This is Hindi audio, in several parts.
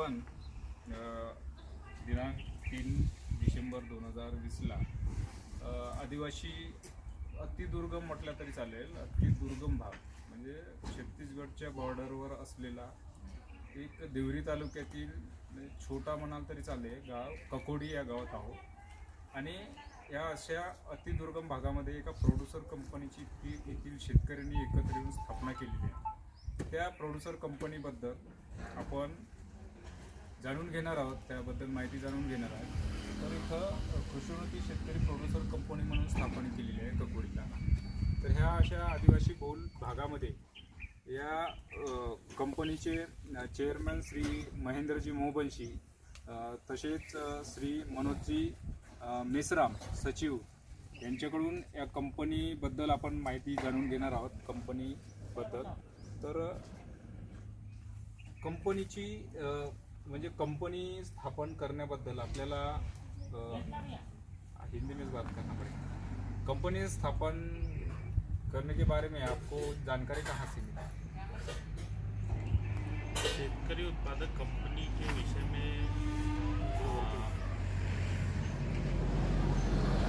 आपण दिनांक 3 डिसेंबर 2020ला आदिवासी अतिदुर्गम म्हटलं तरी चालेल, अतिदुर्गम भाग म्हणजे छत्तीसगडच्या बॉर्डरवर असलेला एक देवरी तालुक्यातील छोटा म्हणाल तरी चालेल गाव ककोडी या गावात आहोत. आणि या अशा अतिदुर्गम भागामध्ये एका प्रोड्युसर कंपनीची येथील शेतकऱ्यांनी एकत्र येऊन स्थापना केलेली आहे. त्या प्रोड्युसर कंपनीबद्दल आपण जाणून घेणार आहोत, त्याबद्दल माहिती जाणून घेणार आहोत. तर इथं कृषीोन्नती शेतकरी प्रोड्युसर कंपनी म्हणून स्थापना केलेली आहे ककोडीला. तर ह्या अशा आदिवासी बहुल भागामध्ये या कंपनीचे चेअरमॅन श्री महेंद्रजी मोहबंशी, तसेच श्री मनोजजी मेसराम सचिव यांच्याकडून या कंपनीबद्दल आपण माहिती जाणून घेणार आहोत. कंपनीबद्दल तर कंपनीची म्हणजे कंपनी स्थापन करण्याबद्दल आपल्याला हिंदी में बात करना पड़ेगा. कंपनी स्थापन करने के बारे में आपको जानकारी कहाँ से मिला? शेतकरी उत्पादक कंपनी के विषय में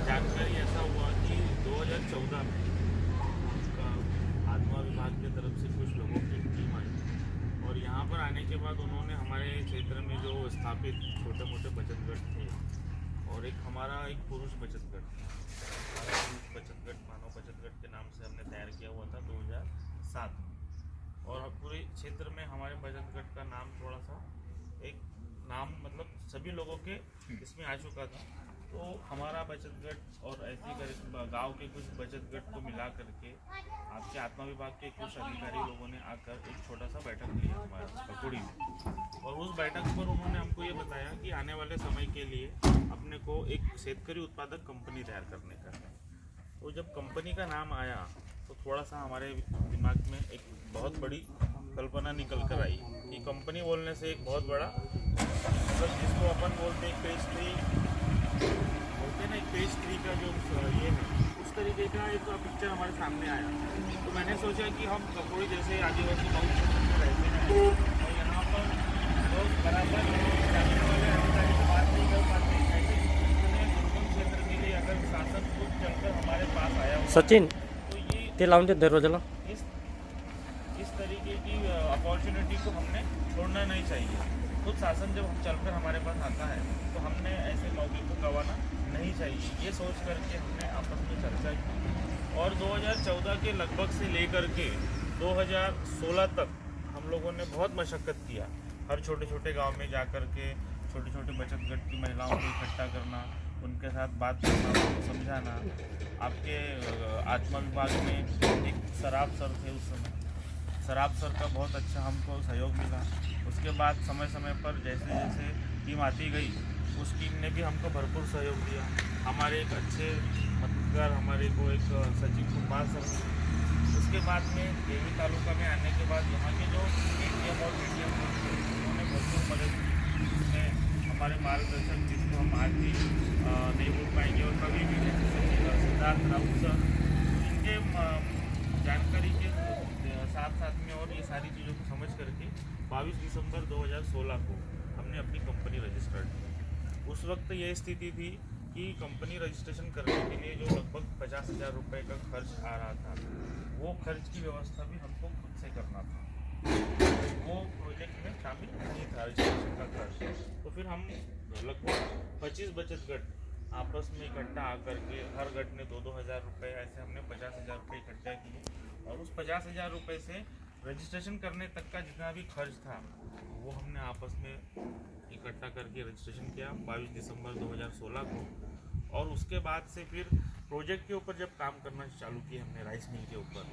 जानकारी ऐसा हुआ कि 2014 में आत्मा विभाग की तरफ से कुछ लोगों की टीम आई और यहाँ पर आने के बाद उन्होंने हमारे क्षेत्र में जो स्थापित छोटे मोटे बचत गट थे और एक हमारा एक पुरुष बचत गट मानव बचत गट के नाम से हमने तैयार किया हुआ था 2007 में. और पूरे क्षेत्र में हमारे बचत गट का नाम थोड़ा सा एक नाम मतलब सभी लोगों के इसमें आ चुका था. तो हमारा बचत गट और ऐसे कर गांव के कुछ बचत गट को मिला करके आपके आत्मा विभाग के कुछ अधिकारी लोगों ने आकर एक छोटा सा बैठक लिया हमारा ककोड़ी में. और उस बैठक पर उन्होंने हमको ये बताया कि आने वाले समय के लिए अपने को एक शेतकरी उत्पादक कंपनी तैयार करने का है. तो जब कंपनी का नाम आया तो थोड़ा सा हमारे दिमाग में एक बहुत बड़ी कल्पना निकल कर आई कि कंपनी बोलने से एक बहुत बड़ा मतलब जिसको अपन बोलते हैं पेस्ट्री बोलते हैं ना, एक पेस्ट्री का जो ये है उस तरीके का एक पिक्चर हमारे सामने आया. तो मैंने सोचा कि हम ककोड़ी जैसे आदिवासी बहुल क्षेत्र में रहते हैं और यहाँ पर लोग बराबर जाने वाले अधिकारी से बात नहीं कर पाते. ऐसे इतने दुर्गम क्षेत्र के लिए अगर शासन खुद चलकर हमारे पास आया सचिन तो ये ते लावून दे दरवाजाला. इस तरीके की अपॉर्चुनिटी को हमने छोड़ना नहीं चाहिए. खुद शासन जब चलकर हमारे पास आता है तो हमने ऐसे मौके को गंवाना नहीं चाहिए. ये सोच करके हमने आपस में चर्चा की और 2014 के लगभग से लेकर के 2016 तक हम लोगों ने बहुत मशक्क़त किया. हर छोटे छोटे गांव में जा कर के छोटे छोटे बचत गट की महिलाओं को इकट्ठा करना, उनके साथ बात करना, उनको समझाना. आपके आत्मा विभाग में एक शराब सर थे उस समय, शराब सर का बहुत अच्छा हमको सहयोग मिला. उसके बाद समय समय पर जैसे जैसे टीम आती गई उस टीम ने भी हमको भरपूर सहयोग दिया. हमारे एक अच्छे मददगार हमारे को एक सचिव कुमार सर. उसके बाद में देवी तालुका में आने के बाद यहाँ के जो एटीएम और पेटीएम उन्होंने भरपूर मदद की. उसमें हमारे मार्गदर्शक जिसको हम आज भी नहीं भूल पाएंगे और कभी भी जैसे सिद्धार्थ राउत सर, इनके जानकारी के साथ में और ये सारी चीज़ों को समझ करके 22 दिसंबर 2016 को हमने अपनी कंपनी रजिस्टर्ड की. उस वक्त ये स्थिति थी कि कंपनी रजिस्ट्रेशन करने के लिए जो लगभग 50,000 रुपये का खर्च आ रहा था, वो खर्च की व्यवस्था भी हमको खुद से करना था. वो प्रोजेक्ट में शामिल नहीं था रजिस्ट्रेशन का खर्च. तो फिर हम लगभग 25 बचत गट आपस में इकट्ठा आकर के हर गट ने 2-2 हज़ार रुपये, ऐसे हमने 50,000 रुपये इकट्ठा किए और उस 50,000 रुपये से रजिस्ट्रेशन करने तक का जितना भी खर्च था वो हमने आपस में इकट्ठा करके रजिस्ट्रेशन किया 22 दिसंबर 2016 को. और उसके बाद से फिर प्रोजेक्ट के ऊपर जब काम करना चालू किया हमने राइस मिल के ऊपर,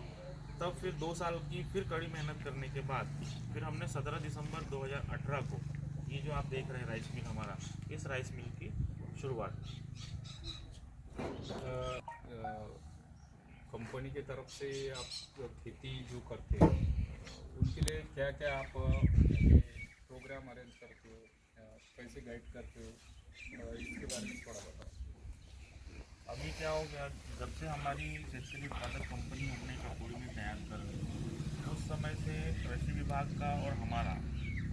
तब फिर 2 साल की फिर कड़ी मेहनत करने के बाद फिर हमने 17 दिसंबर 2018 को ये जो आप देख रहे हैं राइस मिल हमारा, इस राइस मिल की शुरुआत की. कंपनी की तरफ से आप खेती जो करते हो उनके लिए क्या क्या आप प्रोग्राम अरेंज करते हो, कैसे गाइड करते हो, इसके बारे में थोड़ा बताओ. अभी क्या हो गया, जब से हमारी शेतकरी उत्पादक कंपनी हमने ककोड़ी में तैयार कर ली उस समय से कृषि विभाग का और हमारा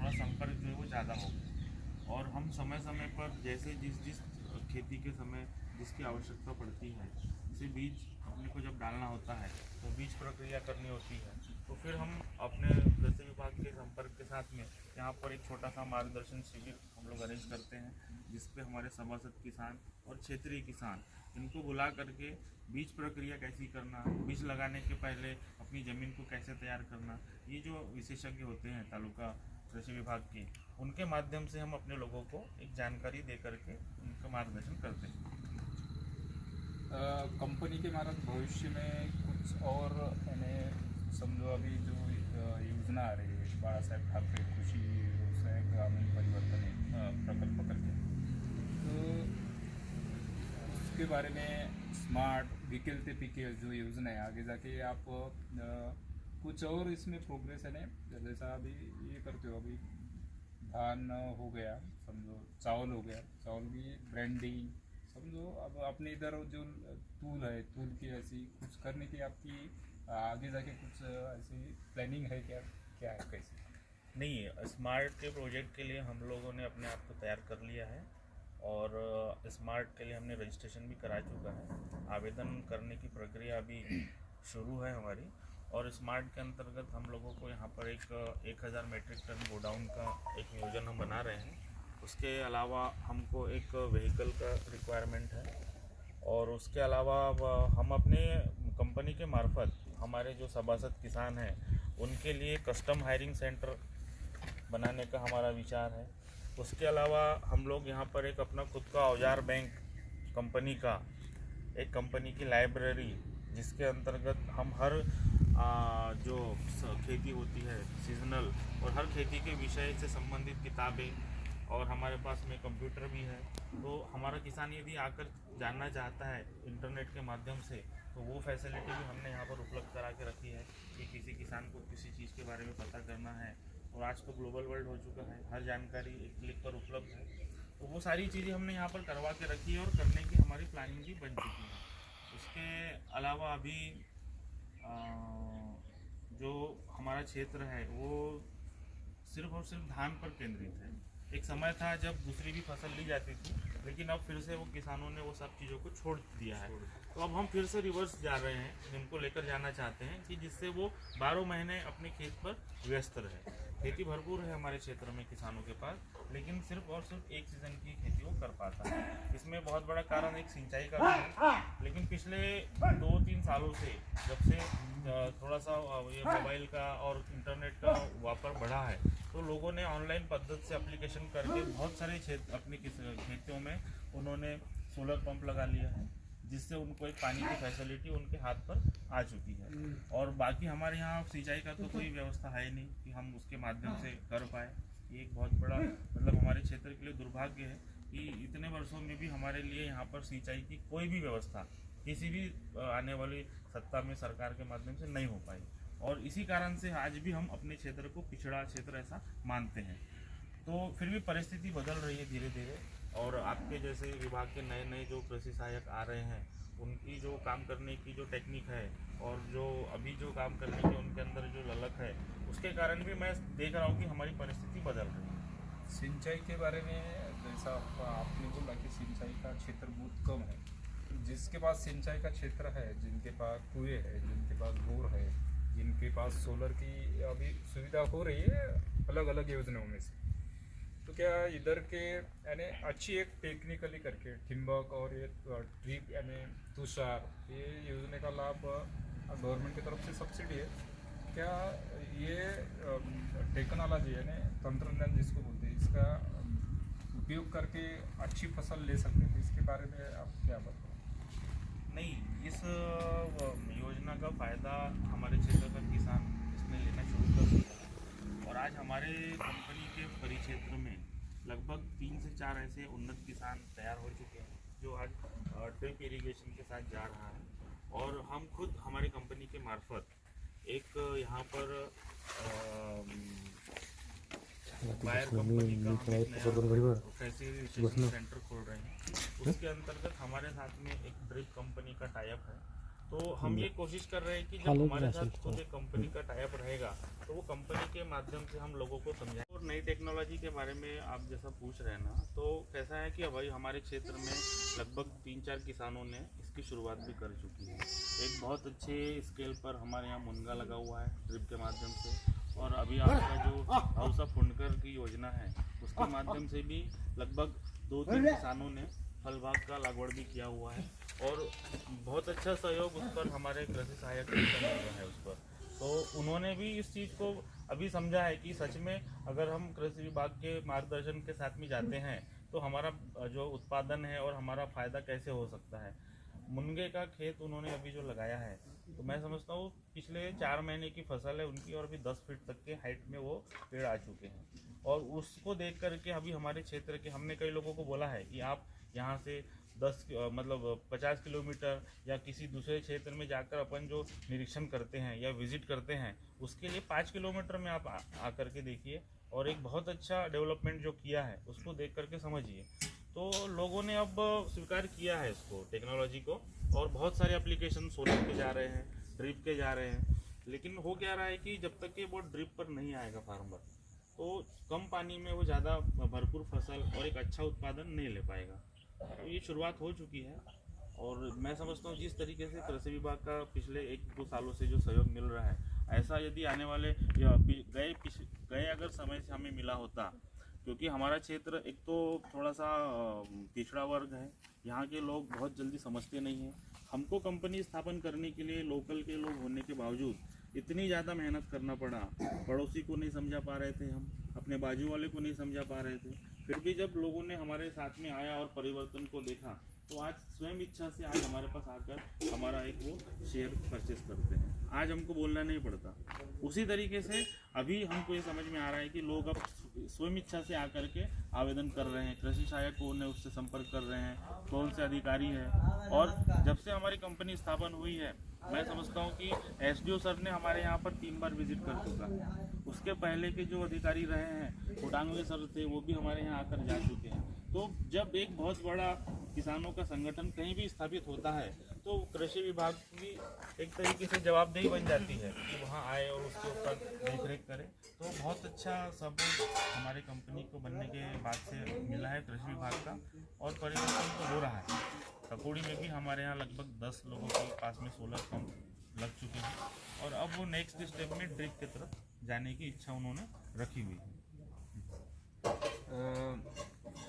थोड़ा संपर्क जो है वो ज़्यादा हो गया। और हम समय समय पर जैसे जिस खेती के समय जिसकी आवश्यकता पड़ती है, जैसे बीज अपने को जब डालना होता है तो बीज प्रक्रिया करनी होती है, तो फिर हम अपने कृषि विभाग के संपर्क के साथ में यहाँ पर एक छोटा सा मार्गदर्शन शिविर हम लोग अरेंज करते हैं, जिसपे हमारे सभासद किसान और क्षेत्रीय किसान इनको बुला करके बीज प्रक्रिया कैसी करना, बीज लगाने के पहले अपनी ज़मीन को कैसे तैयार करना, ये जो विशेषज्ञ होते हैं तालुका कृषि विभाग के, उनके माध्यम से हम अपने लोगों को एक जानकारी दे करके उनका मार्गदर्शन करते हैं। कंपनी के मार्ग भविष्य में कुछ और यानी समझो अभी जो योजना आ रही है बाला साहेब ठाकरे कृषि व्यवसाय ग्रामीण परिवर्तन प्रकल्प करके, तो उसके बारे में स्मार्ट विकल्प पिके जो योजना है आगे जाके आप कुछ और इसमें प्रोग्रेस है ना, जैसा अभी ये करते हो, अभी धान हो गया समझो, चावल हो गया, चावल की ब्रांडिंग समझो, अब अपने इधर जो टूल है, टूल की ऐसी कुछ करने की आपकी आगे जाके कुछ ऐसी प्लानिंग है क्या, क्या है कैसे? नहीं, स्मार्ट के प्रोजेक्ट के लिए हम लोगों ने अपने आप को तैयार कर लिया है और स्मार्ट के लिए हमने रजिस्ट्रेशन भी करा चुका है। आवेदन करने की प्रक्रिया अभी शुरू है हमारी, और स्मार्ट के अंतर्गत हम लोगों को यहाँ पर एक 1000 मीट्रिक टन गोडाउन का एक नियोजन हम बना रहे हैं। उसके अलावा हमको एक व्हीकल का रिक्वायरमेंट है, और उसके अलावा हम अपने कंपनी के मार्फत हमारे जो सभासद किसान हैं उनके लिए कस्टम हायरिंग सेंटर बनाने का हमारा विचार है। उसके अलावा हम लोग यहाँ पर एक अपना खुद का औजार बैंक कंपनी का, एक कंपनी की लाइब्रेरी, जिसके अंतर्गत हम हर जो खेती होती है सीजनल और हर खेती के विषय से संबंधित किताबें, और हमारे पास में कंप्यूटर भी है, तो हमारा किसान यदि आकर जानना चाहता है इंटरनेट के माध्यम से, तो वो फैसिलिटी भी हमने यहाँ पर उपलब्ध करा के रखी है कि किसी किसान को किसी चीज़ के बारे में पता करना है, और आज तो ग्लोबल वर्ल्ड हो चुका है, हर जानकारी एक क्लिक पर उपलब्ध है, तो वो सारी चीज़ें हमने यहाँ पर करवा के रखी है और करने की हमारी प्लानिंग भी बन चुकी है। उसके अलावा अभी जो हमारा क्षेत्र है वो सिर्फ और सिर्फ धान पर केंद्रित है। एक समय था जब दूसरी भी फसल ली जाती थी, लेकिन अब फिर से वो किसानों ने वो सब चीज़ों को छोड़ दिया है, तो अब हम फिर से रिवर्स जा रहे हैं, जिनको लेकर जाना चाहते हैं कि जिससे वो 12 महीने अपने खेत पर व्यस्त रहे। खेती भरपूर है हमारे क्षेत्र में किसानों के पास, लेकिन सिर्फ और सिर्फ एक सीज़न की खेती वो कर पाता है। इसमें बहुत बड़ा कारण एक सिंचाई का भी है, लेकिन पिछले 2-3 सालों से जब से थोड़ा सा ये मोबाइल का और इंटरनेट का वापर बढ़ा है, तो लोगों ने ऑनलाइन पद्धति से एप्लीकेशन करके बहुत सारे क्षेत्र अपनी खेतों में उन्होंने सोलर पंप लगा लिया है, जिससे उनको एक पानी की फैसिलिटी उनके हाथ पर आ चुकी है। और बाकी हमारे यहाँ सिंचाई का तो कोई व्यवस्था है नहीं कि हम उसके माध्यम से कर पाए। ये एक बहुत बड़ा मतलब हमारे क्षेत्र के लिए दुर्भाग्य है कि इतने वर्षों में भी हमारे लिए यहाँ पर सिंचाई की कोई भी व्यवस्था किसी भी आने वाली सत्ता में सरकार के माध्यम से नहीं हो पाई, और इसी कारण से आज भी हम अपने क्षेत्र को पिछड़ा क्षेत्र ऐसा मानते हैं। तो फिर भी परिस्थिति बदल रही है धीरे धीरे, और आपके जैसे विभाग के नए नए जो कृषि सहायक आ रहे हैं, उनकी जो काम करने की जो टेक्निक है और जो अभी जो काम करने की उनके अंदर जो ललक है, उसके कारण भी मैं देख रहा हूँ कि हमारी परिस्थिति बदल रही है। सिंचाई के बारे में जैसा आपने बोला कि सिंचाई का क्षेत्र बहुत कम है, जिसके पास सिंचाई का क्षेत्र है, जिनके पास कुएँ है, जिनके पास बोर है, जिनके पास सोलर की अभी सुविधा हो रही है अलग अलग योजनाओं में से, तो क्या इधर के यानी अच्छी एक टेक्निकली करके ठिंबक और ये ट्रिप यानी तुषार, ये योजना का लाभ गवर्नमेंट की तरफ से सब्सिडी है, क्या ये टेक्नोलॉजी यानी तंत्रज्ञान जिसको बोलते हैं, इसका उपयोग करके अच्छी फसल ले सकते हैं, इसके बारे में आप क्या बताओ? नहीं, इस योजना का फ़ायदा हमारे क्षेत्र का किसान इसमें लेना शुरू कर दिया है, और आज हमारे कंपनी के परिक्षेत्र में लगभग 3 से 4 ऐसे उन्नत किसान तैयार हो चुके हैं जो आज ड्रिप इरिगेशन के साथ जा रहा है, और हम खुद हमारी कंपनी के मार्फत एक यहाँ पर बायर कंपनी का फैसिलिटेशन सेंटर खोल रहे हैं। उसके अंतर्गत हमारे साथ में एक ड्रिप कंपनी का टाइप है, तो हम ये कोशिश कर रहे हैं कि जब हमारे साथ खुद एक कंपनी का टाइप रहेगा तो वो कंपनी के माध्यम से हम लोगों को समझाएं। और नई टेक्नोलॉजी के बारे में आप जैसा पूछ रहे हैं ना, तो कैसा है कि अभी हमारे क्षेत्र में लगभग 3-4 किसानों ने इसकी शुरुआत भी कर चुकी है। एक बहुत अच्छे स्केल पर हमारे यहाँ मुनगा लगा हुआ है ड्रिप के माध्यम से, और अभी आपका जो हाउसा फुंडकर की योजना है उसके माध्यम से भी लगभग 2-3 किसानों ने फल बाग का लागवड़ भी किया हुआ है, और बहुत अच्छा सहयोग उस पर हमारे कृषि सहायक मिल रहा है उस पर। तो उन्होंने भी इस चीज़ को अभी समझा है कि सच में अगर हम कृषि विभाग के मार्गदर्शन के साथ में जाते हैं तो हमारा जो उत्पादन है और हमारा फ़ायदा कैसे हो सकता है। मुनगे का खेत उन्होंने अभी जो लगाया है, तो मैं समझता हूँ पिछले 4 महीने की फसल है उनकी, और अभी 10 फीट तक के हाइट में वो पेड़ आ चुके हैं। और उसको देख करके अभी हमारे क्षेत्र के हमने कई लोगों को बोला है कि आप यहाँ से 50 किलोमीटर या किसी दूसरे क्षेत्र में जाकर अपन जो निरीक्षण करते हैं या विजिट करते हैं उसके लिए 5 किलोमीटर में आप आकर के देखिए, और एक बहुत अच्छा डेवलपमेंट जो किया है उसको देख करके समझिए। तो लोगों ने अब स्वीकार किया है इसको, टेक्नोलॉजी को, और बहुत सारे एप्लीकेशन सोलर के जा रहे हैं, ड्रिप के जा रहे हैं। लेकिन हो क्या रहा है कि जब तक कि वो ड्रिप पर नहीं आएगा फार्मर, तो कम पानी में वो ज़्यादा भरपूर फसल और एक अच्छा उत्पादन नहीं ले पाएगा। तो ये शुरुआत हो चुकी है, और मैं समझता हूँ जिस तरीके से कृषि विभाग का पिछले 1-2 सालों से जो सहयोग मिल रहा है, ऐसा यदि आने वाले या गए अगर समय से हमें मिला होता, क्योंकि हमारा क्षेत्र एक तो थोड़ा सा पिछड़ा वर्ग है, यहाँ के लोग बहुत जल्दी समझते नहीं हैं। हमको कंपनी स्थापन करने के लिए लोकल के लोग होने के बावजूद इतनी ज़्यादा मेहनत करना पड़ा। पड़ोसी को नहीं समझा पा रहे थे, हम अपने बाजू वाले को नहीं समझा पा रहे थे। फिर भी जब लोगों ने हमारे साथ में आया और परिवर्तन को देखा, तो आज स्वयं इच्छा से आज हमारे पास आकर हमारा एक वो शेयर परचेस करते हैं। आज हमको बोलना नहीं पड़ता। उसी तरीके से अभी हमको ये समझ में आ रहा है कि लोग अब स्वयं इच्छा से आकर के आवेदन कर रहे हैं, कृषि सहायक को उन्हें उससे संपर्क कर रहे हैं, कौन से अधिकारी है। और जब से हमारी कंपनी स्थापन हुई है, मैं समझता हूँ कि SDO सर ने हमारे यहाँ पर 3 बार विजिट कर चुका है। उसके पहले के जो अधिकारी रहे हैं, उडांगवे सर थे, वो भी हमारे यहाँ आकर जा चुके हैं। तो जब एक बहुत बड़ा किसानों का संगठन कहीं भी स्थापित होता है, तो कृषि विभाग की एक तरीके से जवाबदेही बन जाती है कि वहाँ आए और उसके ऊपर देख रेख करे। तो बहुत अच्छा सपोर्ट हमारे कंपनी को बनने के बाद से मिला है कृषि विभाग का, और परिवर्तन तो हो रहा है। ककोड़ी में भी हमारे यहाँ लगभग 10 लोगों के पास में सोलर पंप लग चुके हैं, और अब वो नेक्स्ट स्टेप में ड्रिप की तरफ जाने की इच्छा उन्होंने रखी हुई है।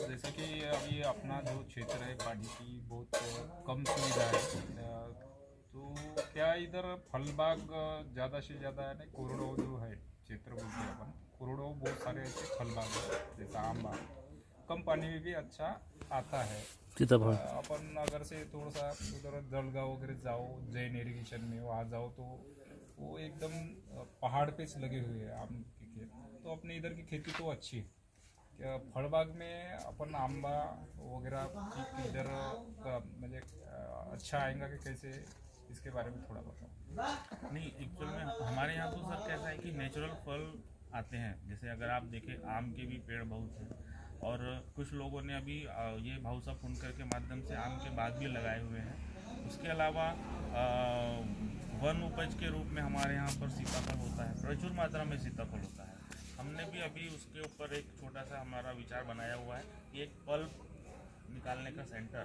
जैसे कि अभी अपना जो क्षेत्र है पानी की बहुत कम सुविधा है, तो क्या इधर फल बाग ज़्यादा से ज़्यादा है ना, कोरडो जो है क्षेत्र बोलते हैं अपन, कोरडो बहुत सारे ऐसे फल बाग है, जैसा आम, कम पानी में भी अच्छा आता है। अपन अगर से थोड़ा सा उधर जलगांव वगैरह जाओ, जैन इरिगेशन में वहाँ जाओ, तो वो एकदम पहाड़ पे लगे हुए हैं आम के खेत। तो अपने इधर की खेती तो अच्छी है। क्या फल बाग में अपन आंबा वगैरह इधर मतलब अच्छा आएगा कि कैसे, इसके बारे में थोड़ा बताओ। नहीं, एक्चुअल में हमारे यहाँ तो सर कैसा है कि नेचुरल फल आते हैं। जैसे अगर आप देखें, आम के भी पेड़ बहुत हैं, और कुछ लोगों ने अभी ये भाउसा फुंडकर के माध्यम से आम के बाग भी लगाए हुए हैं। उसके अलावा वन उपज के रूप में हमारे यहाँ पर सीताफल होता है, प्रचुर मात्रा में सीताफल होता है। हमने भी अभी उसके ऊपर एक छोटा सा हमारा विचार बनाया हुआ है कि एक पल्प निकालने का सेंटर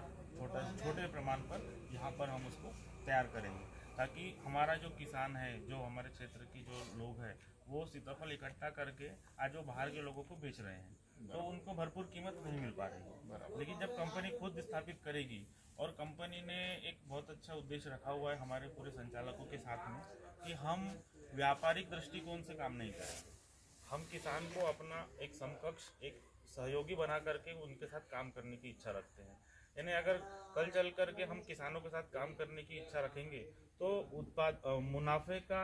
छोटे प्रमाण पर यहाँ पर हम उसको तैयार करेंगे, ताकि हमारा जो किसान है, जो हमारे क्षेत्र की जो लोग हैं, वो सीताफल इकट्ठा करके आज वो बाहर के लोगों को बेच रहे हैं, तो उनको भरपूर कीमत नहीं मिल पा रही है। लेकिन जब कंपनी खुद स्थापित करेगी, और कंपनी ने एक बहुत अच्छा उद्देश्य रखा हुआ है हमारे पूरे संचालकों के साथ में, कि हम व्यापारिक दृष्टिकोण से काम नहीं करेंगे। हम किसान को अपना एक समकक्ष, एक सहयोगी बना करके उनके साथ काम करने की इच्छा रखते हैं। यानी अगर कल चल करके हम किसानों के साथ काम करने की इच्छा रखेंगे, तो मुनाफे का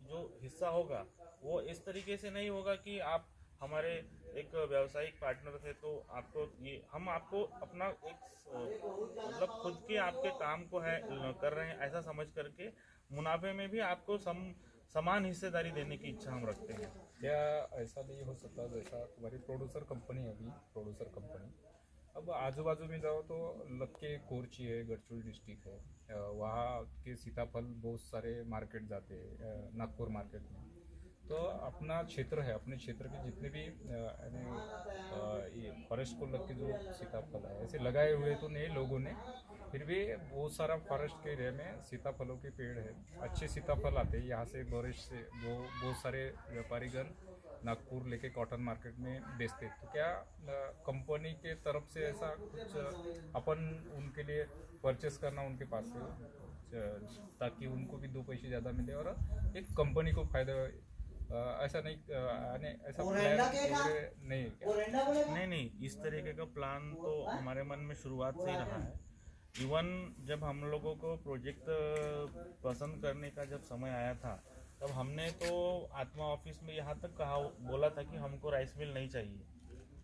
जो हिस्सा होगा वो इस तरीके से नहीं होगा कि आप हमारे एक व्यावसायिक पार्टनर थे, तो आपको ये हम आपको अपना एक मतलब खुद के आपके काम को है कर रहे हैं ऐसा समझ करके मुनाफे में भी आपको समान हिस्सेदारी देने की इच्छा हम रखते हैं। क्या ऐसा नहीं हो सकता, जैसा तुम्हारी प्रोड्यूसर कंपनी है, अभी प्रोड्यूसर कंपनी अब आजू बाजू में जाओ तो लक्के कोरची है, गढ़चिरोली डिस्ट्रिक्ट है, वहाँ के सीताफल बहुत सारे मार्केट जाते हैं, नागपुर मार्केट में। तो अपना क्षेत्र है, अपने क्षेत्र के जितने भी ये फॉरेस्ट को लग के जो सीताफल है ऐसे लगाए हुए तो नहीं लोगों ने, फिर भी बहुत सारा फॉरेस्ट के एरिया में सीताफलों के पेड़ है, अच्छे सीताफल आते हैं यहाँ से बरेश से। बहुत सारे व्यापारीगण नागपुर लेके कॉटन मार्केट में बेचते। तो क्या कंपनी के तरफ से ऐसा कुछ अपन उनके लिए परचेस करना उनके पास से, ताकि उनको भी 2 पैसे ज़्यादा मिले और एक कंपनी को फायदा, ऐसा नहीं ऐसा प्लान नहीं है क्या? नहीं, इस तरीके का प्लान तो हमारे मन में शुरुआत से ही रहा है। इवन जब हम लोगों को प्रोजेक्ट पसंद करने का जब समय आया था, तब हमने तो आत्मा ऑफिस में यहाँ तक बोला था कि हमको राइस मिल नहीं चाहिए,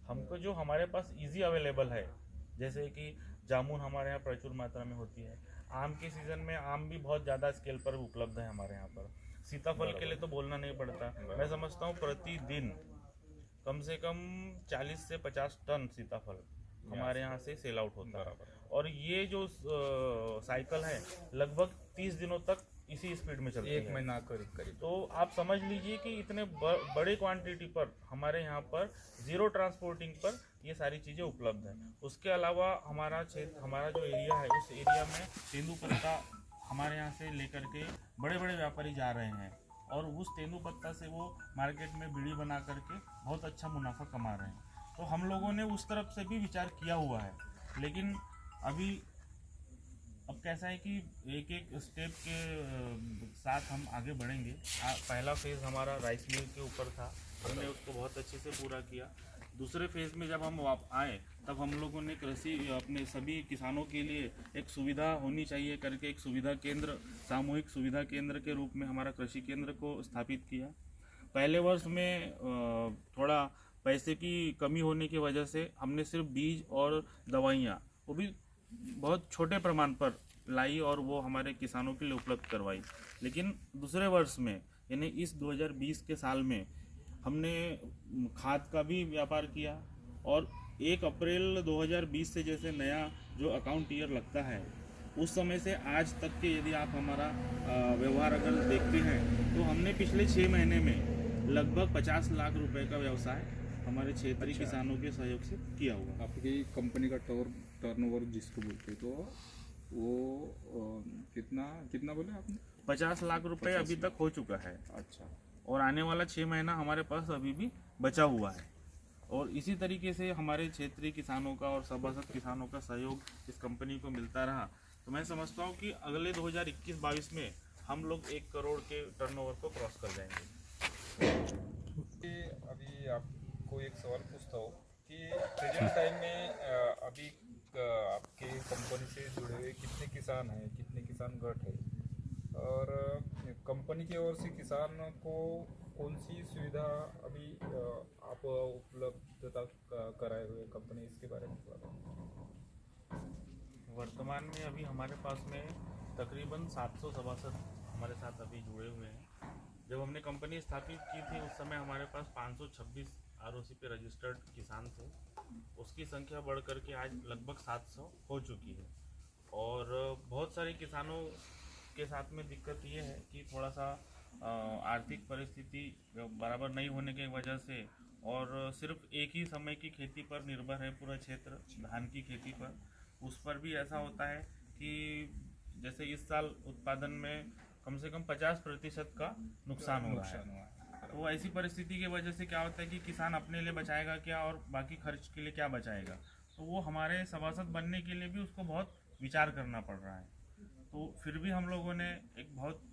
हमको जो हमारे पास इजी अवेलेबल है, जैसे कि जामुन हमारे यहाँ प्रचुर मात्रा में होती है, आम के सीज़न में आम भी बहुत ज़्यादा स्केल पर उपलब्ध है हमारे यहाँ पर, सीताफल के लिए तो बोलना नहीं पड़ता। मैं समझता हूँ प्रतिदिन कम से कम 40 से 50 टन सीताफल हमारे यहाँ से सेल आउट होता है, और ये जो साइकिल है लगभग 30 दिनों तक इसी स्पीड में चलती है, 1 महीना करीब। तो आप समझ लीजिए कि इतने बड़े क्वांटिटी पर हमारे यहाँ पर ज़ीरो ट्रांसपोर्टिंग पर ये सारी चीज़ें उपलब्ध हैं। उसके अलावा हमारा क्षेत्र, हमारा जो एरिया है, उस एरिया में तेंदूपत्ता हमारे यहाँ से लेकर के बड़े बड़े व्यापारी जा रहे हैं, और उस तेंदूपत्ता से वो मार्केट में बीड़ी बना करके बहुत अच्छा मुनाफा कमा रहे हैं। तो हम लोगों ने उस तरफ से भी विचार किया हुआ है, लेकिन अभी अब कैसा है कि एक एक स्टेप के साथ हम आगे बढ़ेंगे। पहला फेज़ हमारा राइस मिल के ऊपर था, हमने उसको बहुत अच्छे से पूरा किया। दूसरे फेज़ में जब हम आए, तब हम लोगों ने कृषि अपने सभी किसानों के लिए एक सुविधा होनी चाहिए करके एक सुविधा केंद्र, सामूहिक सुविधा केंद्र के रूप में हमारा कृषि केंद्र को स्थापित किया। पहले वर्ष में थोड़ा पैसे की कमी होने की वजह से हमने सिर्फ बीज और दवाइयाँ, वो भी बहुत छोटे प्रमाण पर लाई और वो हमारे किसानों के लिए उपलब्ध करवाई। लेकिन दूसरे वर्ष में, यानी इस 2020 के साल में, हमने खाद का भी व्यापार किया, और 1 अप्रैल 2020 से जैसे नया जो अकाउंट ईयर लगता है, उस समय से आज तक के यदि आप हमारा व्यवहार अगर देखते हैं, तो हमने पिछले 6 महीने में लगभग 50 लाख रुपए का व्यवसाय हमारे क्षेत्रीय किसानों के सहयोग से किया हुआ। आपकी कंपनी का टर्नओवर जिसको बोलते तो वो कितना बोले आपने? 50 लाख रुपए अभी तक हो चुका है। अच्छा। और आने वाला 6 महीना हमारे पास अभी भी बचा हुआ है, और इसी तरीके से हमारे क्षेत्रीय किसानों का और सभासद किसानों का सहयोग इस कंपनी को मिलता रहा। तो मैं समझता हूँ कि अगले 2021-22 में हम लोग 1 करोड़ के टर्नओवर को क्रॉस कर जाएंगे। अभी आपको एक सवाल पूछता हूँ कि प्रेजेंट टाइम में अभी आपके कंपनी से जुड़े हुए कितने किसान हैं, कितने किसान गठ है, और कंपनी की ओर से किसान को कौन सी सुविधा अभी आप उपलब्धता कराए हुए कंपनी, इसके बारे में बताएं। वर्तमान में अभी हमारे पास में तकरीबन 700 सभासद हमारे साथ अभी जुड़े हुए हैं। जब हमने कंपनी स्थापित की थी, उस समय हमारे पास 526 आरओसी पे रजिस्टर्ड किसान थे। उसकी संख्या बढ़ करके आज लगभग 700 हो चुकी है। और बहुत सारे किसानों के साथ में दिक्कत ये है कि थोड़ा सा आर्थिक परिस्थिति बराबर नहीं होने की वजह से, और सिर्फ एक ही समय की खेती पर निर्भर है पूरा क्षेत्र, धान की खेती पर। उस पर भी ऐसा होता है कि जैसे इस साल उत्पादन में कम से कम 50% का नुकसान हो रहा है। तो ऐसी परिस्थिति की वजह से क्या होता है कि किसान अपने लिए बचाएगा क्या और बाकी खर्च के लिए क्या बचाएगा, तो वो हमारे सभासद बनने के लिए भी उसको बहुत विचार करना पड़ रहा है। तो फिर भी हम लोगों ने एक बहुत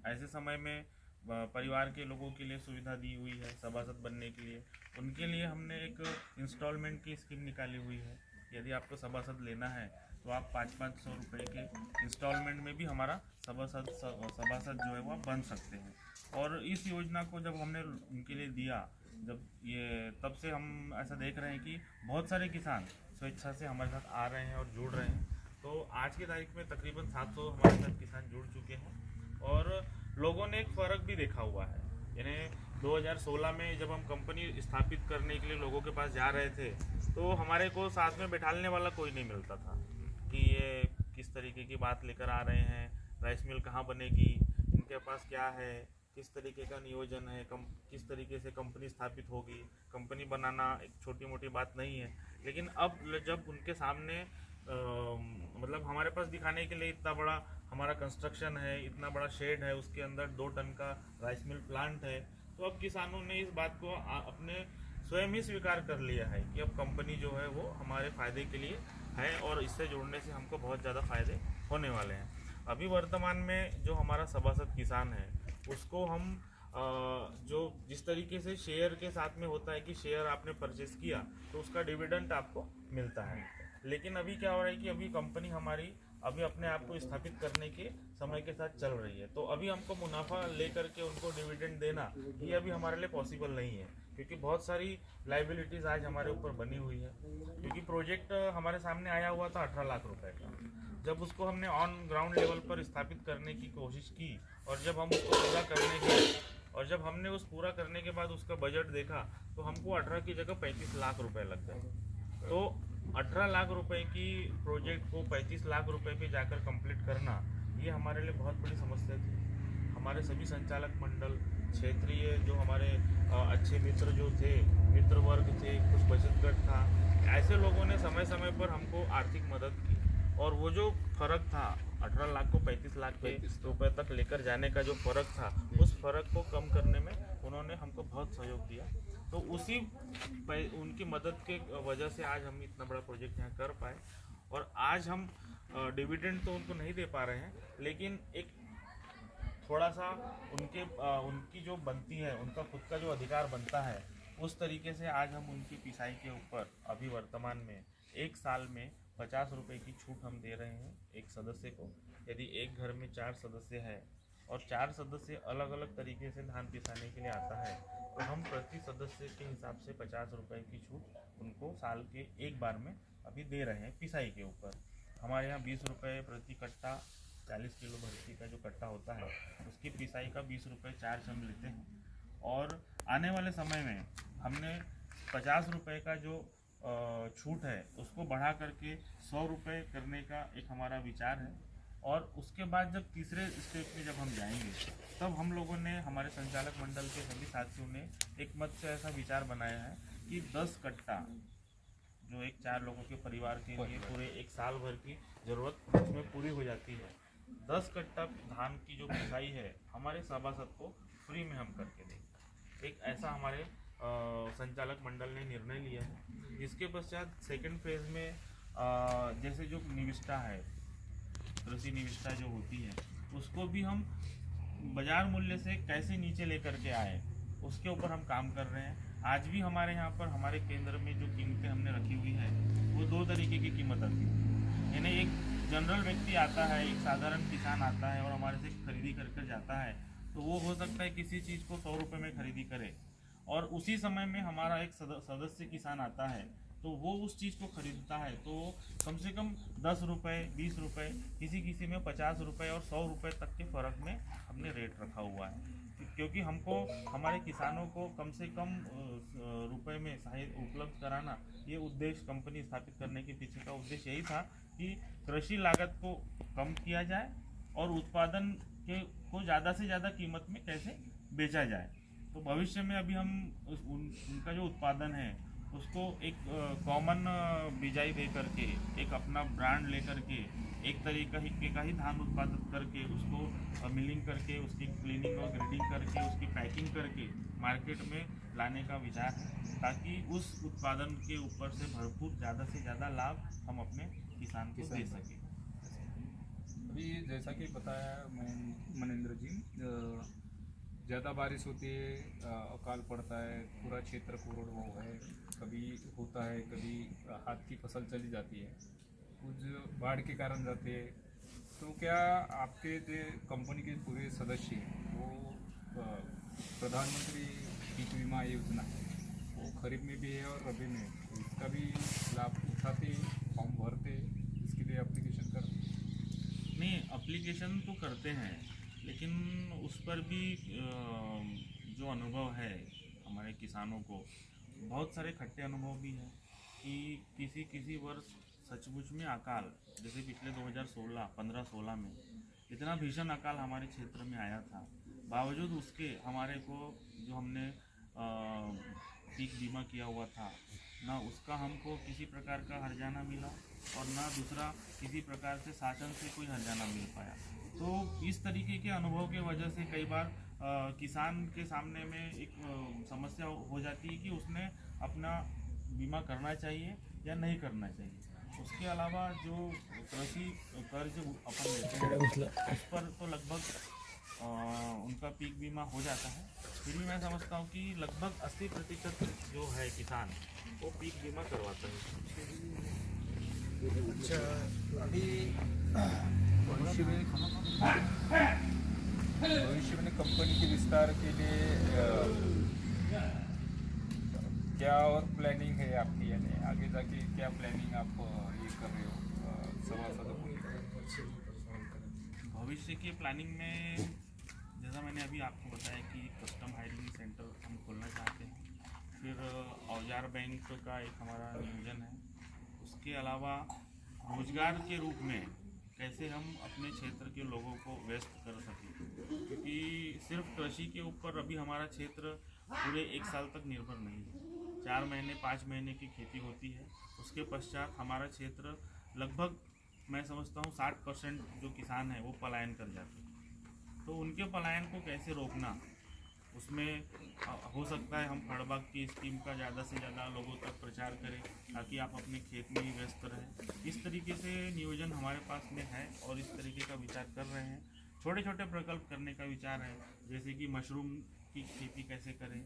ऐसे समय में परिवार के लोगों के लिए सुविधा दी हुई है सभासद बनने के लिए। उनके लिए हमने एक इंस्टॉलमेंट की स्कीम निकाली हुई है। यदि आपको सभासद लेना है तो आप 500-500 रुपये के इंस्टॉलमेंट में भी हमारा सभासद जो है वो बन सकते हैं। और इस योजना को जब हमने उनके लिए दिया, तब से हम ऐसा देख रहे हैं कि बहुत सारे किसान स्वेच्छा से हमारे साथ आ रहे हैं और जुड़ रहे हैं। तो आज की तारीख में तकरीबन 700 हमारे साथ किसान जुड़ चुके हैं। और लोगों ने एक फ़र्क भी देखा हुआ है, यानी 2016 में जब हम कंपनी स्थापित करने के लिए लोगों के पास जा रहे थे, तो हमारे को साथ में बैठालने वाला कोई नहीं मिलता था कि ये किस तरीके की बात लेकर आ रहे हैं, राइस मिल कहाँ बनेगी, इनके पास क्या है, किस तरीके का नियोजन है, किस तरीके से कंपनी स्थापित होगी। कंपनी बनाना एक छोटी मोटी बात नहीं है, लेकिन अब जब उनके सामने मतलब हमारे पास दिखाने के लिए इतना बड़ा हमारा कंस्ट्रक्शन है, इतना बड़ा शेड है, उसके अंदर 2 टन का राइस मिल प्लांट है, तो अब किसानों ने इस बात को अपने स्वयं ही स्वीकार कर लिया है कि अब कंपनी जो है वो हमारे फ़ायदे के लिए है और इससे जुड़ने से हमको बहुत ज़्यादा फ़ायदे होने वाले हैं। अभी वर्तमान में जो हमारा सभासद किसान है उसको हम जो जिस तरीके से शेयर के साथ में होता है कि शेयर आपने परचेस किया तो उसका डिविडेंड आपको मिलता है, लेकिन अभी क्या हो रहा है कि अभी कंपनी हमारी अभी अपने आप को स्थापित करने के समय के साथ चल रही है, तो अभी हमको मुनाफा लेकर के उनको डिविडेंड देना ये अभी हमारे लिए पॉसिबल नहीं है, क्योंकि बहुत सारी लाइबिलिटीज़ आज हमारे ऊपर बनी हुई है। क्योंकि प्रोजेक्ट हमारे सामने आया हुआ था 18 लाख रुपए का, जब उसको हमने ऑन ग्राउंड लेवल पर स्थापित करने की कोशिश की और जब हम उसको पूरा करने के और जब हमने उस पूरा करने के बाद उसका बजट देखा तो हमको 18 की जगह 35 लाख रुपए लग गए। तो 18 लाख रुपए की प्रोजेक्ट को 35 लाख रुपए पे जाकर कंप्लीट करना ये हमारे लिए बहुत बड़ी समस्या थी। हमारे सभी संचालक मंडल, क्षेत्रीय जो हमारे अच्छे मित्र जो थे, मित्र वर्ग थे, कुछ बचत गट था, ऐसे लोगों ने समय समय पर हमको आर्थिक मदद की और वो जो फर्क था 18 लाख को 35 लाख रुपए तक लेकर जाने का जो फर्क था, उस फर्क को कम करने में उन्होंने हमको बहुत सहयोग दिया। तो उसी उनकी मदद के वजह से आज हम इतना बड़ा प्रोजेक्ट यहाँ कर पाए और आज हम डिविडेंड तो उनको नहीं दे पा रहे हैं, लेकिन एक थोड़ा सा उनकी जो बनती है, उनका खुद का जो अधिकार बनता है, उस तरीके से आज हम उनकी पिसाई के ऊपर अभी वर्तमान में 1 साल में 50 रुपये की छूट हम दे रहे हैं एक सदस्य को। यदि एक घर में 4 सदस्य है और 4 सदस्य अलग अलग तरीके से धान पिसाने के लिए आता है, तो हम प्रति सदस्य के हिसाब से 50 रुपये की छूट उनको साल के एक बार में अभी दे रहे हैं पिसाई के ऊपर। हमारे यहाँ 20 रुपये प्रति कट्टा, 40 किलो भर्ती का जो कट्टा होता है उसकी पिसाई का 20 रुपये चार्ज हम लेते हैं और आने वाले समय में हमने 50 रुपये का जो छूट है उसको बढ़ा करके 100 रुपये करने का एक हमारा विचार है। और उसके बाद जब तीसरे स्टेप में जब हम जाएंगे तब हम लोगों ने, हमारे संचालक मंडल के सभी साथियों ने एक मत से ऐसा विचार बनाया है कि 10 कट्टा जो एक 4 लोगों के परिवार के लिए पूरे 1 साल भर की ज़रूरत उसमें पूरी हो जाती है। 10 कट्टा धान की जो पिसाई है हमारे सभासद को फ्री में हम करके देंगे। एक ऐसा हमारे संचालक मंडल ने निर्णय लिया है, जिसके पश्चात सेकंड फेज में जैसे जो निविष्ठा है, कृषि निविष्ठा जो होती है, उसको भी हम बाजार मूल्य से कैसे नीचे लेकर के आए उसके ऊपर हम काम कर रहे हैं। आज भी हमारे यहाँ पर हमारे केंद्र में जो कीमतें हमने रखी हुई है वो 2 तरीके की कीमत आती है। यानी एक जनरल व्यक्ति आता है, एक साधारण किसान आता है और हमारे से खरीदी कर जाता है, तो वो हो सकता है किसी चीज़ को 100 रुपये में खरीदी करे और उसी समय में हमारा एक सदस्य किसान आता है तो वो उस चीज़ को खरीदता है तो कम से कम 10 रुपये, 20 रुपये, किसी में 50 रुपये और 100 रुपये तक के फ़र्क में हमने रेट रखा हुआ है, क्योंकि हमको हमारे किसानों को कम से कम रुपए में सहायता उपलब्ध कराना, ये उद्देश्य कंपनी स्थापित करने के पीछे का उद्देश्य यही था कि कृषि लागत को कम किया जाए और उत्पादन को ज़्यादा से ज़्यादा कीमत में कैसे बेचा जाए। तो भविष्य में अभी हम उनका जो उत्पादन है उसको एक कॉमन बिजाई दे करके, एक अपना ब्रांड लेकर के, एक तरीके का ही धान उत्पादित करके उसको मिलिंग करके, उसकी क्लीनिंग और ग्रेडिंग करके, उसकी पैकिंग करके मार्केट में लाने का विचार है, ताकि उस उत्पादन के ऊपर से भरपूर ज़्यादा से ज़्यादा लाभ हम अपने किसान को दे सकें। अभी जैसा कि बताया मनेंद्र जी, ज़्यादा बारिश होती है, अकाल पड़ता है, पूरा क्षेत्र कोरडवाहू है, कभी होता है, कभी हाथ की फसल चली जाती है, कुछ बाढ़ के कारण जाते हैं। तो क्या आपके जो कंपनी के पूरे सदस्य वो प्रधानमंत्री पीक बीमा योजना वो खरीफ में भी है और रबी में, तो इसका भी लाभ उठाते, फॉर्म भरते, इसके लिए एप्लीकेशन करते? नहीं, एप्लीकेशन तो करते हैं, लेकिन उस पर भी जो अनुभव है हमारे किसानों को, बहुत सारे खट्टे अनुभव भी हैं, कि किसी किसी वर्ष सचमुच में अकाल, जैसे पिछले 2016 15-16 में इतना भीषण अकाल हमारे क्षेत्र में आया था, बावजूद उसके हमारे को जो हमने पीक बीमा किया हुआ था ना, उसका हमको किसी प्रकार का हर्जाना मिला और ना दूसरा किसी प्रकार से शासन से कोई हर्जाना मिल पाया। तो इस तरीके के अनुभव के वजह से कई बार किसान के सामने में एक समस्या हो जाती है कि उसने अपना बीमा करना चाहिए या नहीं करना चाहिए। उसके अलावा जो कृषि कर्ज अपन लेते हैं उस पर तो लगभग उनका पीक बीमा हो जाता है, फिर भी मैं समझता हूँ कि लगभग 80% जो है किसान वो पीक बीमा करवाता है। अच्छा, अभी भविष्य में कंपनी के विस्तार के लिए क्या और प्लानिंग है आपकी, यानी आगे जाके क्या प्लानिंग आप ये कर रहे हो सभासदों को? भविष्य की प्लानिंग में जैसा मैंने अभी आपको बताया कि कस्टम हायरिंग सेंटर हम खोलना चाहते हैं, फिर औजार बैंक का एक हमारा नियोजन है। उसके अलावा रोजगार के रूप में कैसे हम अपने क्षेत्र के लोगों को व्यस्त कर सकें, क्योंकि सिर्फ कृषि के ऊपर अभी हमारा क्षेत्र पूरे 1 साल तक निर्भर नहीं है। 4 महीने 5 महीने की खेती होती है, उसके पश्चात हमारा क्षेत्र लगभग मैं समझता हूँ 60% जो किसान हैं वो पलायन कर जाते हैं। तो उनके पलायन को कैसे रोकना, उसमें हो सकता है हम फड़बाग की स्कीम का ज़्यादा से ज़्यादा लोगों तक प्रचार करें ताकि आप अपने खेत में ही व्यस्त रहें। इस तरीके से नियोजन हमारे पास में है और इस तरीके का विचार कर रहे हैं। छोटे छोटे प्रकल्प करने का विचार है, जैसे कि मशरूम की खेती कैसे करें,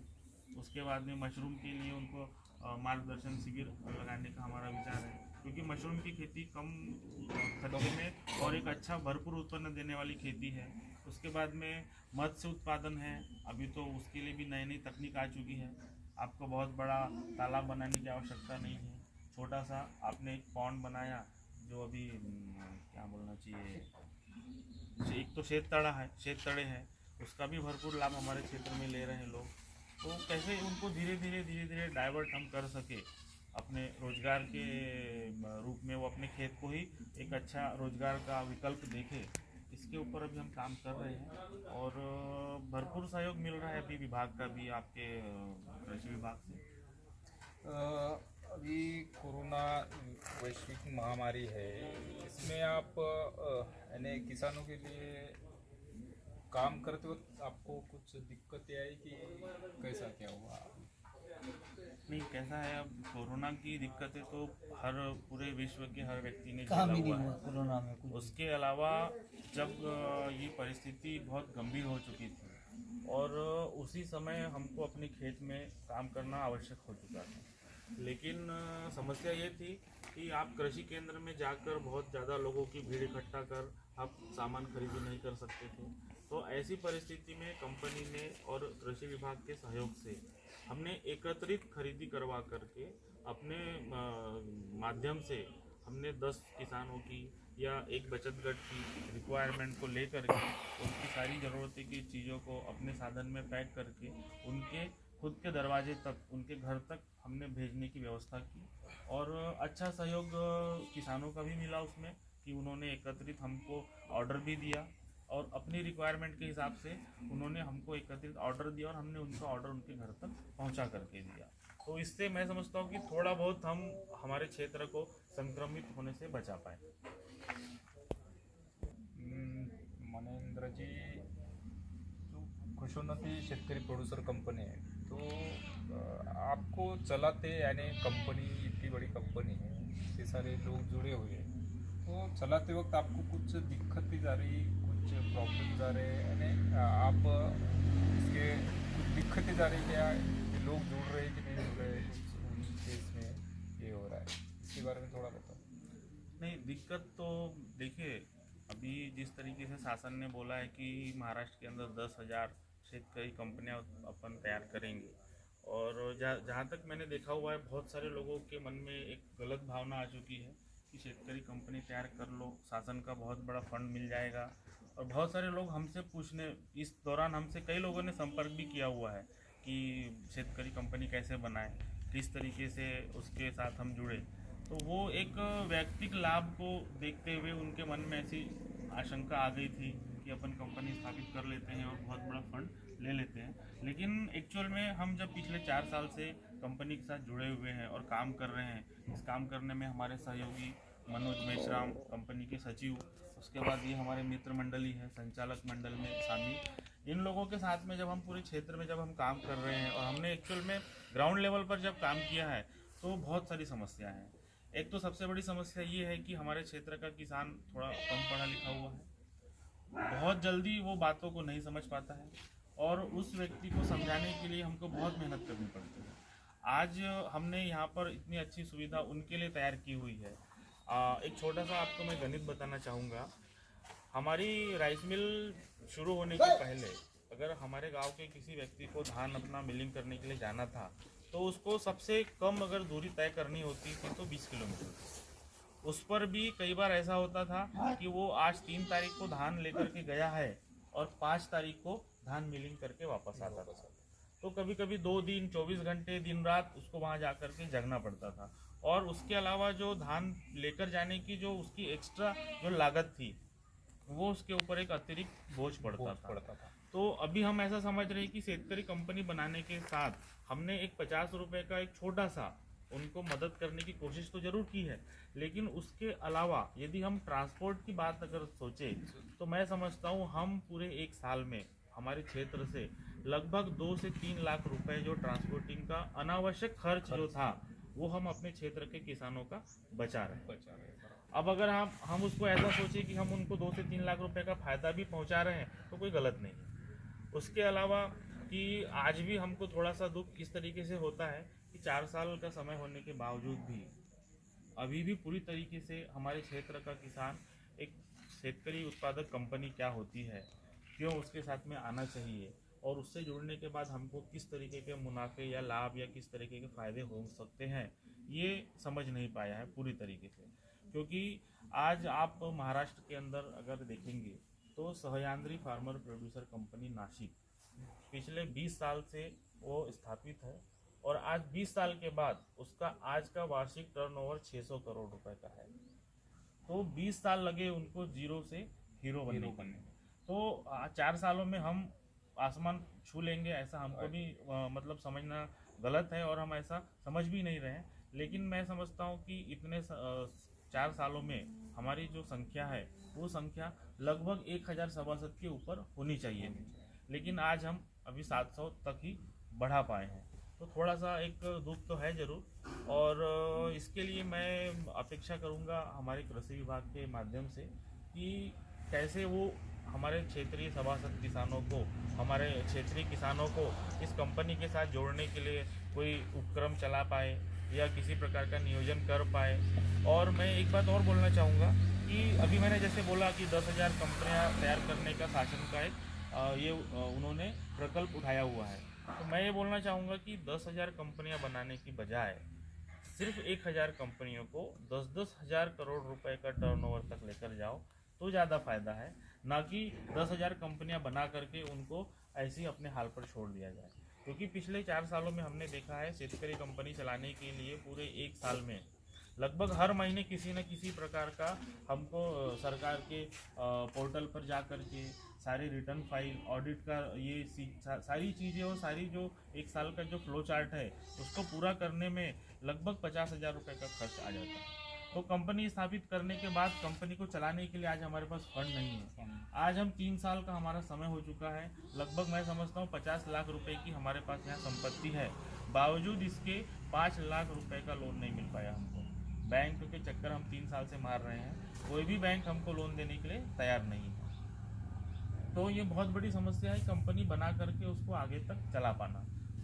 उसके बाद में मशरूम के लिए उनको मार्गदर्शन शिविर लगाने का हमारा विचार है, क्योंकि मशरूम की खेती कम खर्चे में और एक अच्छा भरपूर उत्पन्न देने वाली खेती है। उसके बाद में मत्स्य उत्पादन है, अभी तो उसके लिए भी नई नई तकनीक आ चुकी है। आपको बहुत बड़ा तालाब बनाने की आवश्यकता नहीं है, छोटा सा आपने एक पॉन्ड बनाया, जो अभी क्या बोलना चाहिए, एक तो शेत तड़े हैं, उसका भी भरपूर लाभ हमारे क्षेत्र में ले रहे हैं लोग। तो कैसे उनको धीरे धीरे डाइवर्ट हम कर सके अपने रोजगार के रूप में, वो अपने खेत को ही एक अच्छा रोजगार का विकल्प देखे, इसके ऊपर अभी हम काम कर रहे हैं और भरपूर सहयोग मिल रहा है अभी विभाग का भी, आपके कृषि विभाग से। अभी कोरोना वैश्विक महामारी है, इसमें आप यानी किसानों के लिए काम करते वक्त आपको कुछ दिक्कतें आई कि कैसा क्या हुआ? नहीं, कैसा है, अब कोरोना की दिक्कतें तो हर पूरे विश्व के हर व्यक्ति ने झेला हुआ है कोरोना में कुछ। उसके अलावा जब ये परिस्थिति बहुत गंभीर हो चुकी थी और उसी समय हमको अपने खेत में काम करना आवश्यक हो चुका था, लेकिन समस्या ये थी कि आप कृषि केंद्र में जाकर बहुत ज़्यादा लोगों की भीड़ इकट्ठा कर आप सामान खरीदी नहीं कर सकते थे। तो ऐसी परिस्थिति में कंपनी ने और कृषि विभाग के सहयोग से हमने एकत्रित खरीदी करवा करके अपने माध्यम से हमने 10 किसानों की या एक बचत गट की रिक्वायरमेंट को लेकर के उनकी सारी ज़रूरतें की चीज़ों को अपने साधन में पैक करके उनके खुद के दरवाजे तक, उनके घर तक हमने भेजने की व्यवस्था की और अच्छा सहयोग किसानों का भी मिला उसमें कि उन्होंने एकत्रित हमको ऑर्डर भी दिया और अपनी रिक्वायरमेंट के हिसाब से उन्होंने हमको एकत्रित ऑर्डर दिया और हमने उनका ऑर्डर उनके घर तक पहुंचा करके दिया। तो इससे मैं समझता हूँ कि थोड़ा बहुत हम हमारे क्षेत्र को संक्रमित होने से बचा पाए। मनेंद्र जी, जो खुशोन्नति शेतकरी प्रोड्यूसर कंपनी है, तो आपको चलाते यानी कंपनी इतनी बड़ी कंपनी है, इतने सारे लोग जुड़े हुए हैं, तो चलाते वक्त आपको कुछ दिक्कतें आ रही, कुछ प्रॉब्लम्स आ रहे, यानी आप इसके कुछ दिक्कतें आ रही, क्या लोग जुड़ रहे कि नहीं जुड़ रहे, कुछ उनके इसमें ये हो रहा है, इसके बारे में थोड़ा बताओ। नहीं, दिक्कत तो देखिए, अभी जिस तरीके से शासन ने बोला है कि महाराष्ट्र के अंदर 10,000 शेतकरी कंपनियां अपन तैयार करेंगे और जहाँ तक मैंने देखा हुआ है, बहुत सारे लोगों के मन में एक गलत भावना आ चुकी है कि शेतकरी कंपनी तैयार कर लो, शासन का बहुत बड़ा फंड मिल जाएगा। और बहुत सारे लोग हमसे पूछने, इस दौरान हमसे कई लोगों ने संपर्क भी किया हुआ है कि शेतकरी कंपनी कैसे बनाएं, किस तरीके से उसके साथ हम जुड़े, तो वो एक व्यक्तिगत लाभ को देखते हुए उनके मन में ऐसी आशंका आ गई थी कि अपन कंपनी स्थापित कर लेते हैं और बहुत बड़ा फंड ले लेते हैं। लेकिन एक्चुअल में हम जब पिछले 4 साल से कंपनी के साथ जुड़े हुए हैं और काम कर रहे हैं, इस काम करने में हमारे सहयोगी मनोज मेश्राम कंपनी के सचिव, उसके बाद ये हमारे मित्र मंडली है संचालक मंडल में शामिल, इन लोगों के साथ में जब हम पूरे क्षेत्र में जब हम काम कर रहे हैं और हमने एक्चुअल में ग्राउंड लेवल पर जब काम किया है तो बहुत सारी समस्याएं हैं। एक तो सबसे बड़ी समस्या ये है कि हमारे क्षेत्र का किसान थोड़ा कम पढ़ा लिखा हुआ है, बहुत जल्दी वो बातों को नहीं समझ पाता है और उस व्यक्ति को समझाने के लिए हमको बहुत मेहनत करनी पड़ती है। आज हमने यहाँ पर इतनी अच्छी सुविधा उनके लिए तैयार की हुई है। एक छोटा सा आपको मैं गणित बताना चाहूँगा। हमारी राइस मिल शुरू होने के पहले अगर हमारे गांव के किसी व्यक्ति को धान अपना मिलिंग करने के लिए जाना था तो उसको सबसे कम अगर दूरी तय करनी होती थी तो 20 किलोमीटर। उस पर भी कई बार ऐसा होता था कि वो आज 3 तारीख को धान लेकर के गया है और 5 तारीख को धान मिलिंग करके वापस आता था। तो कभी कभी 2 दिन 24 घंटे दिन रात उसको वहाँ जा कर के जगना पड़ता था और उसके अलावा जो धान लेकर जाने की जो उसकी एक्स्ट्रा जो लागत थी वो उसके ऊपर एक अतिरिक्त बोझ पड़ता था। तो अभी हम ऐसा समझ रहे हैं कि शेतकरी कंपनी बनाने के साथ हमने एक 50 रुपये का एक छोटा सा उनको मदद करने की कोशिश तो जरूर की है, लेकिन उसके अलावा यदि हम ट्रांसपोर्ट की बात अगर सोचें तो मैं समझता हूँ हम पूरे 1 साल में हमारे क्षेत्र से लगभग 2 से 3 लाख रुपए जो ट्रांसपोर्टिंग का अनावश्यक खर्च जो था वो हम अपने क्षेत्र के किसानों का बचा रहे हैं। अब अगर हम उसको ऐसा सोचें कि हम उनको 2 से 3 लाख रुपए का फायदा भी पहुंचा रहे हैं तो कोई गलत नहीं है। उसके अलावा कि आज भी हमको थोड़ा सा दुख इस तरीके से होता है कि 4 साल का समय होने के बावजूद भी अभी भी पूरी तरीके से हमारे क्षेत्र का किसान एक शेतकरी उत्पादक कंपनी क्या होती है, क्यों उसके साथ में आना चाहिए और उससे जुड़ने के बाद हमको किस तरीके के मुनाफे या लाभ या किस तरीके के फ़ायदे हो सकते हैं, ये समझ नहीं पाया है पूरी तरीके से। क्योंकि आज आप महाराष्ट्र के अंदर अगर देखेंगे तो Sahyadri farmer producer company Nashik पिछले 20 साल से वो स्थापित है और आज 20 साल के बाद उसका आज का वार्षिक टर्नओवर 600 करोड़ रुपए का है। तो 20 साल लगे उनको जीरो से हीरो बनने में। तो 4 सालों में हम आसमान छू लेंगे ऐसा हमको भी मतलब समझना गलत है और हम ऐसा समझ भी नहीं रहे हैं। लेकिन मैं समझता हूँ कि इतने 4 सालों में हमारी जो संख्या है वो संख्या लगभग 1000 सभासद के ऊपर होनी चाहिए, लेकिन आज हम अभी 700 तक ही बढ़ा पाए हैं। तो थोड़ा सा एक दुख तो है जरूर और इसके लिए मैं अपेक्षा करूंगा हमारे कृषि विभाग के माध्यम से कि कैसे वो हमारे क्षेत्रीय सभासद किसानों को, हमारे क्षेत्रीय किसानों को इस कंपनी के साथ जोड़ने के लिए कोई उपक्रम चला पाए या किसी प्रकार का नियोजन कर पाए। और मैं एक बात और बोलना चाहूँगा कि अभी मैंने जैसे बोला कि 10,000 कंपनियाँ तैयार करने का शासन का एक ये उन्होंने प्रकल्प उठाया हुआ है। तो मैं ये बोलना चाहूँगा कि 10,000 कंपनियाँ बनाने की बजाय सिर्फ 1,000 कंपनियों को 10-10 हज़ार करोड़ रुपए का टर्नओवर तक लेकर जाओ तो ज़्यादा फायदा है, ना कि 10,000 कंपनियां बना करके उनको ऐसे ही अपने हाल पर छोड़ दिया जाए। क्योंकि पिछले 4 सालों में हमने देखा है शेतकरी कंपनी चलाने के लिए पूरे 1 साल में लगभग हर महीने किसी न किसी प्रकार का हमको सरकार के पोर्टल पर जा कर के सारी रिटर्न फाइल ऑडिट का ये सारी चीज़ें और सारी जो 1 साल का जो फ्लो चार्ट है उसको पूरा करने में लगभग 50,000 रुपये का खर्च आ जाता है। तो कंपनी स्थापित करने के बाद कंपनी को चलाने के लिए आज हमारे पास फंड नहीं है। आज हम 3 साल का हमारा समय हो चुका है, लगभग मैं समझता हूँ 50 लाख रुपए की हमारे पास यहाँ संपत्ति है, बावजूद इसके 5 लाख रुपए का लोन नहीं मिल पाया हमको। बैंक के चक्कर हम 3 साल से मार रहे हैं, कोई भी बैंक हमको लोन देने के लिए तैयार नहीं है। तो ये बहुत बड़ी समस्या है कंपनी बना करके उसको आगे तक चला पाना।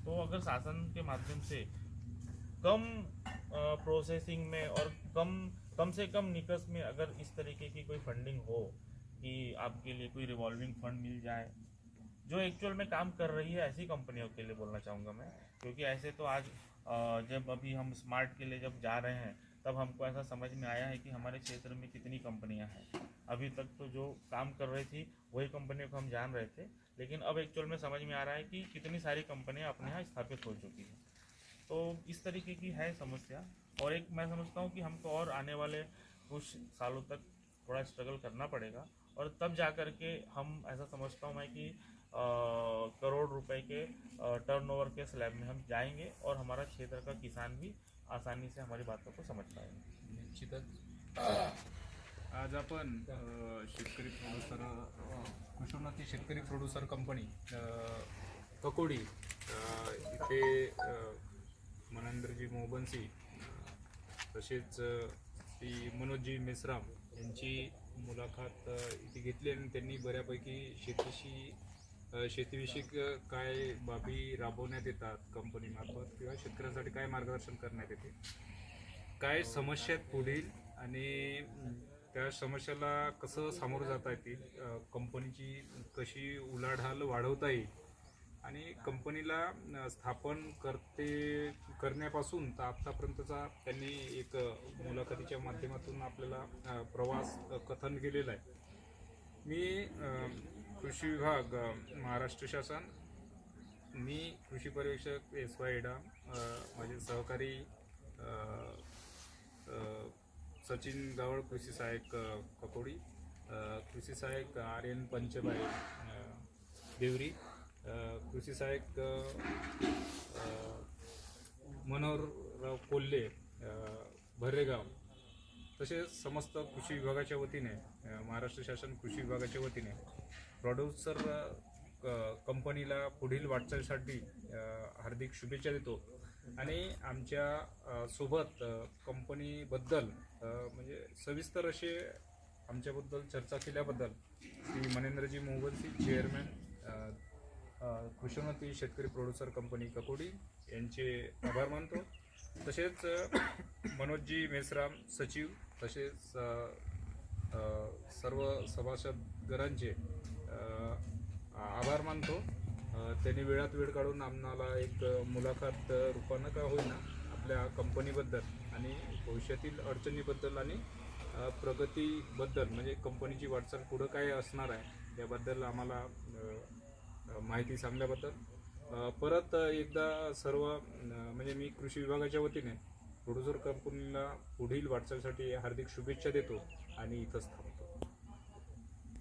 तो अगर शासन के माध्यम से कम प्रोसेसिंग में और कम से कम निकस में अगर इस तरीके की कोई फंडिंग हो कि आपके लिए कोई रिवॉल्विंग फंड मिल जाए जो एक्चुअल में काम कर रही है, ऐसी कंपनियों के लिए बोलना चाहूँगा मैं। क्योंकि ऐसे तो आज जब अभी हम स्मार्ट के लिए जब जा रहे हैं तब हमको ऐसा समझ में आया है कि हमारे क्षेत्र में कितनी कंपनियां हैं। अभी तक तो जो काम कर रही थी वही कंपनियों को हम जान रहे थे, लेकिन अब एक्चुअल में समझ में आ रहा है कि कितनी सारी कंपनियां अपने यहाँ स्थापित हो चुकी हैं। तो इस तरीके की है समस्या। और एक मैं समझता हूँ कि हमको और आने वाले कुछ सालों तक थोड़ा स्ट्रगल करना पड़ेगा, और तब जा कर के हम, ऐसा समझता हूँ मैं कि करोड़ रुपए के टर्नओवर के स्लैब में हम जाएंगे, और हमारा क्षेत्र का किसान भी आसानी से हमारी बातों को समझ पाएगा। निश्चितच आज आपण शेतकरी प्रोड्युसर कृषोन्नती शेतकरी प्रोड्युसर कंपनी ककोडी इथे मनेंद्रजी मोहबन्सी तसेच श्री मनोजजी मेश्राम यांची मुलाखत इथे घेतली आणि त्यांनी बऱ्यापैकी शेतीविषयक काय बाबी राबवण्यात येतात कंपनीमार्फत किंवा शेतकऱ्यांसाठी काय मार्गदर्शन करण्यात येते, काय समस्या आहेत पुढील आणि त्या समस्याला कसं सामोरं जाता येतील, कंपनीची कशी उलाढाल वाढवता येईल आणि कंपनीला स्थापन करण्यापासून तर आत्तापर्यंतचा त्यांनी एक मुलाखतीच्या माध्यमातून आपल्याला प्रवास कथन केलेला आहे। मी कृषी विभाग महाराष्ट्र शासन, मी कृषी पर्यवेक्षक SY एडा, माझे सहकारी सचिन गावळ कृषी सहाय्यक ककोडी, कृषी सहाय्यक RN पंचबाई देवरी, कृषी सहाय्यक मनोहरराव कोल्हे भरेगाव, तसेच समस्त कृषी विभागाच्या वतीने महाराष्ट्र शासन कृषी विभागाच्या वतीने प्रोड्युसर कंपनीला पुढील वाटचालीसाठी हार्दिक शुभेच्छा देतो। आणि आमच्या सोबत कंपनीबद्दल म्हणजे सविस्तर असे आमच्याबद्दल चर्चा केल्याबद्दल श्री मनेंद्रजी मोहबन्सी चेअरमॅन कृषोन्नती शेतकरी प्रोड्युसर कंपनी ककोडी यांचे आभार मानतो। तसेच मनोजजी मेश्राम सचिव, तसेच सर्व सभासदगणांचे आभार मानतो। त्यांनी वेळात वेळ काढून आम्हाला एक मुलाखत रूपानं का होईना आपल्या कंपनीबद्दल आणि भविष्यातील अडचणीबद्दल आणि प्रगतीबद्दल म्हणजे कंपनीची वाटचाल पुढं काय असणार आहे याबद्दल आम्हाला माहिती सांगल्याबद्दल परत एकदा सर्व म्हणजे मी कृषी विभागाच्या वतीने प्रोड्युसर कंपनीला पुढील वाटचालीसाठी हार्दिक शुभेच्छा देतो आणि इथंच थांबतो।